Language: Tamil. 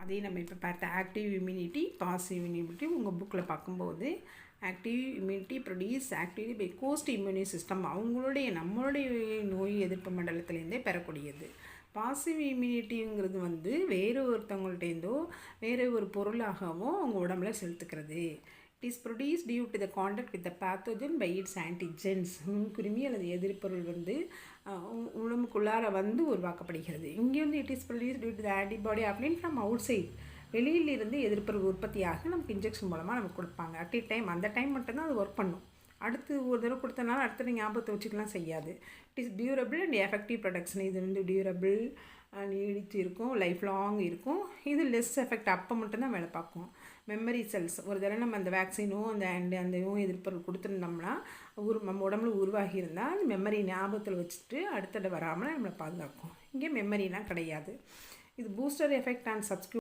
அதே நம்ம இப்போ பார்த்த ஆக்டிவ் இம்யூனிட்டி, பாசிவ் இம்யூனிட்டி உங்கள் புக்கில் பார்க்கும்போது active immunity produce actively by host immune system, நம்மளுடைய நோய் எதிர்ப்பு மண்டலத்திலேருந்தே பெறக்கூடியது. பாசிவ் இம்யூனிட்டிங்கிறது வேறு ஒருத்தவங்கள்ட்டேருந்தோ வேறு ஒரு பொருளாகவோ அவங்க உடம்புல செலுத்துக்கிறது. It is produce due to the contact with the pathogen by its antigens. நுண்குருமி அல்லது எதிர்ப்பொருள் உடம்புக்குள்ளார உருவாக்கப்படுகிறது. இங்கே it is produce due to the antibody applied from outside. வெளியிலிருந்து எதிர்ப்பொருள் உற்பத்தியாக நமக்கு இன்ஜெக்ஷன் மூலமாக நமக்கு கொடுப்பாங்க. அட் எ டைம், அந்த டைம் மட்டும்தான் அது ஒர்க் பண்ணும். அடுத்து ஒரு தடவை கொடுத்தனால அடுத்த ஞாபகத்தை வச்சுக்கலாம் செய்யாது. It is durable and effective production. இது டியூரபிள், நீடித்து இருக்கும், லைஃப் லாங் இருக்கும். இது லெஸ் எஃபெக்ட், அப்போ மட்டும்தான் வேலை பார்க்கும். மெமரி செல்ஸ், ஒரு தடவை நம்ம அந்த வேக்சினோ அந்த நோய் எதிர்ப்பொருள் கொடுத்துருந்தோம்னா நம்ம உடம்புல உருவாகி இருந்தால் அந்த மெமரி ஞாபகத்தில் வச்சுட்டு அடுத்தட வராமல் நம்மளை பாதுகாக்கும். இங்கே மெமரிலாம் கிடையாது. இது பூஸ்டர் எஃபெக்ட் அண்ட் சப்ஸ்கியூ